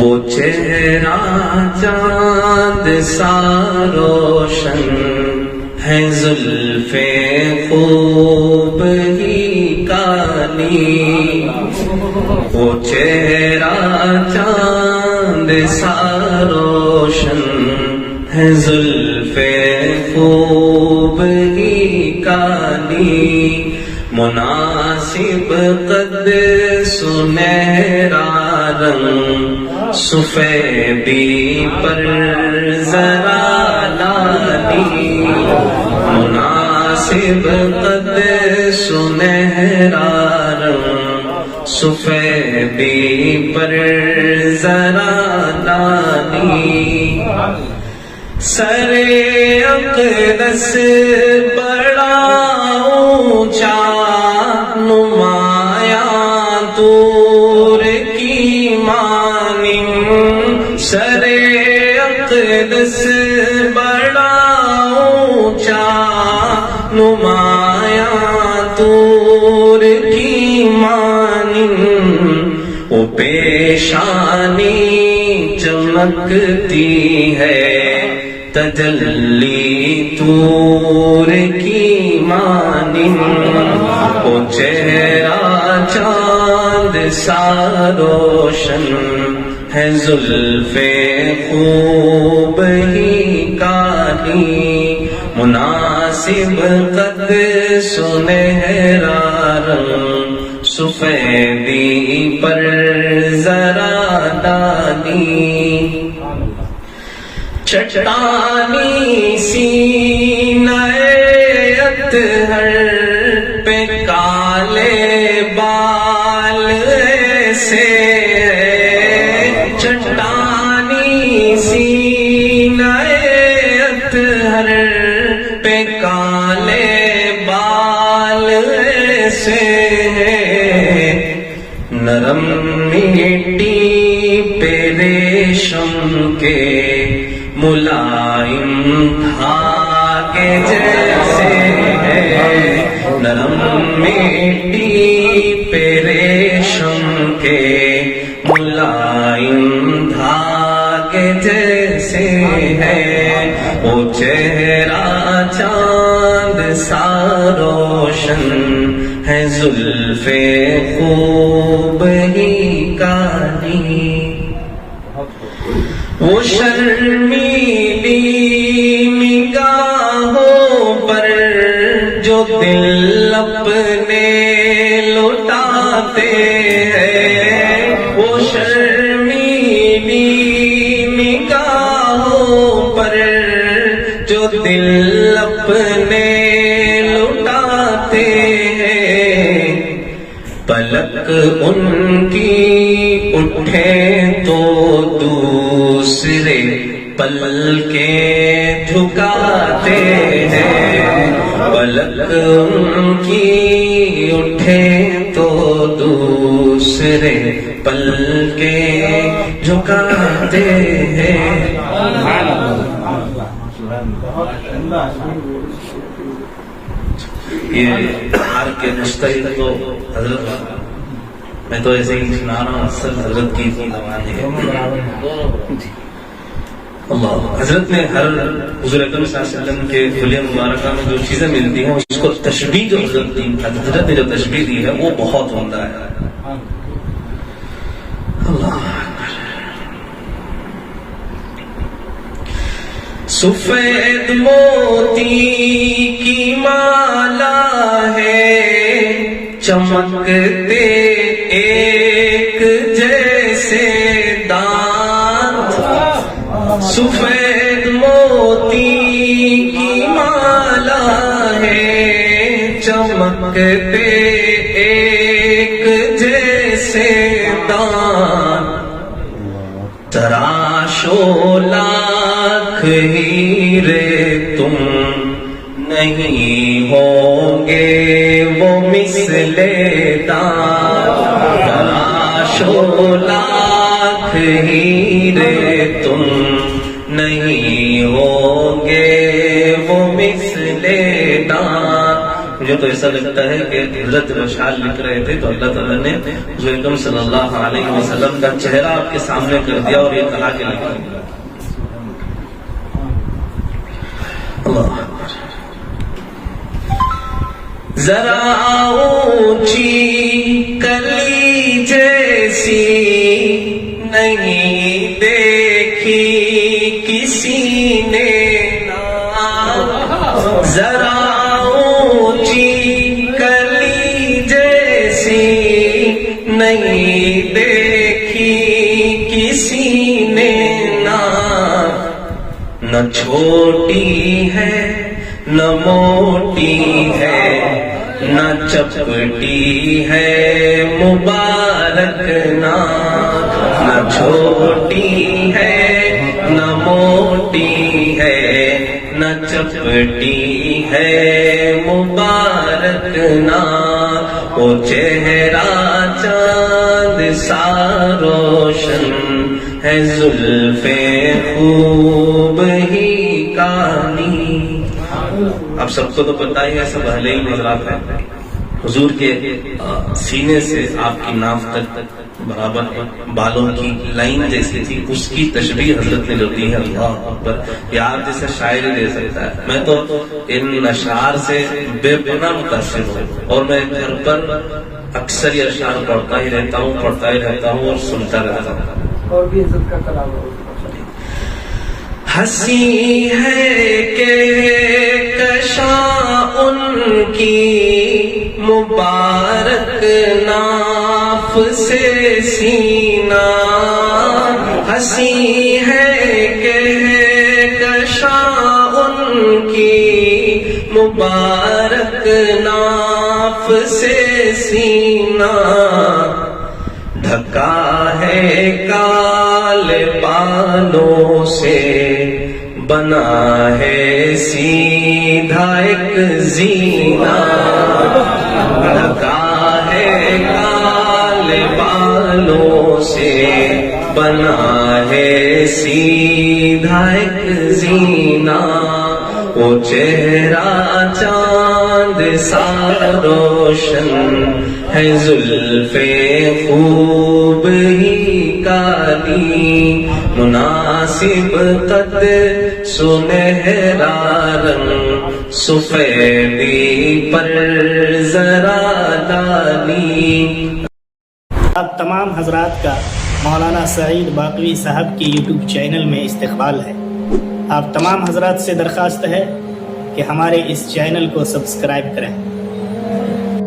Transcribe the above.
وہ چہرہ چاند سا روشن ہے، زلف خوب ہی کالی، وہ چہرہ چاند سا روشن ہے، زلف خوب ہی کالی، مناسب قد سنہرا رنگ، سفیدی پر ذرا لالی، مناسب قد سنہرا رنگ، سفیدی پر ذرا لالی، سر اقدس بڑا اونچا، نمایاں طور کی مانند، سر اقدس بڑا اونچا، نمایاں طور کی مانند، وہ پیشانی چمکتی ہے، تجلی طور کی مانند، وہ چہرہ چاند سا روشن ہے، زلف خوب ہی کالی، مناسب قد سنہرا رنگ، سفیدی پر ذرا ڈالی، چٹانی سینہ اطہر پہ کالے بال ایسے ہے، چٹانی سینہ اطہر پہ کالے بال ایسے ہے، نرم مٹی پہ ریشم کے ملائم دھاگے جیسے ہے، نرم مٹی پہ ریشم کے ملائم دھاگے جیسے ہے، وہ چہرہ چاند سا روشن ہے، زلف خوب ہی کالی، وہ شرمیلی نگاہوں پر جو دل اپنے لٹاتے ہیں، وہ شرمیلی نگاہوں پر جو دل اپنے لٹاتے ہیں، پلک ان کی اٹھے تو دوسرے پل کے جھکاتے ہیں، پلک ان کی اٹھے تو دوسرے پل کے جھکاتے ہیں، یہ ہار کے مستحق تو حضرت، میں تو ایسے ہی سنا رہا ہوں، اصل حضرت کی زبان ہے اللہ۔ حضرت نے ہر حضور اکرم صلی اللہ علیہ وسلم کے خلیہ مبارکہ میں جو چیزیں ملتی ہیں، اس کو تشبیہ جو حضرت نے جو تشبیہ دی ہے وہ بہت عمدہ ہے۔ اللہ سفید موتی کی مالا ہے، چمکتے ایک جیسے دانت، سفید موتی کی مالا ہے، چمکتے ایک جیسے دانت، تراشو لاکھ ہیرے تم نہیں ہوں گے وہ مثل دان، تراشو لاکھ ہیرے تم نہیں ہوں گے وہ مثل دان، مجھے تو ایسا لگتا ہے کہ حضرت مشعل لکھ رہے تھے تو اللہ تعالیٰ نے حضور اکرم صلی اللہ علیہ وسلم کا چہرہ آپ کے سامنے کر دیا اور یہ کہا کہ لکھیں. اللہ ذرا اونچی کلی جیسی نہیں دیکھی کسی نے ذرا اونچی کلی جیسی نہیں دیکھی کسی نے نہ چھوٹی ہے نہ موٹی ہے نہ چپٹی ہے مبارک نہ چھوٹی ہے نہ موٹی ہے نہ چپٹی ہے مبارک وہ چہرہ چاند سا روشن ہے زلف خوب ہی کانی. آپ سب کو تو پتا ہی ہے، سب اہل علم حضرات ہیں. حضور کے سینے سے آپ کی ناف تک برابر بالوں کی لائن جیسی تھی، اس کی تشبیہ حضرت نے جو دی ہے. اللہ اکبر، یار جیسے شاعر ہی دے سکتا ہے. میں تو ان اشعار سے بے پناہ متاثر ہوں اور میں گھر پر اکثر یہ اشعار پڑھتا ہی رہتا ہوں اور سنتا رہتا ہوں. اور بھی عزت کا کلام ہے. ہنسی ہے کہ کشاں ان کی مبارک ناف سے سینہ، ہنسی ہے کہ کشاں ان کی مبارک ناف سے سینہ، ڈھکا ہے کالے بالوں سے بنا ہے سیدھا ایک زینہ، ڈھکا ہے کالے بالوں سے بنا ہے سیدھا ایک زینہ، وہ چہرہ چاند سا روشن ہے زلف خوب ہی کالی، مناسب قد سنہرا رنگ سفیدی پر ذرا ڈالی. آپ تمام حضرات کا مولانا سعید باقوی صاحب کی یوٹیوب چینل میں استقبال ہے. آپ تمام حضرات سے درخواست ہے کہ ہمارے اس چینل کو سبسکرائب کریں.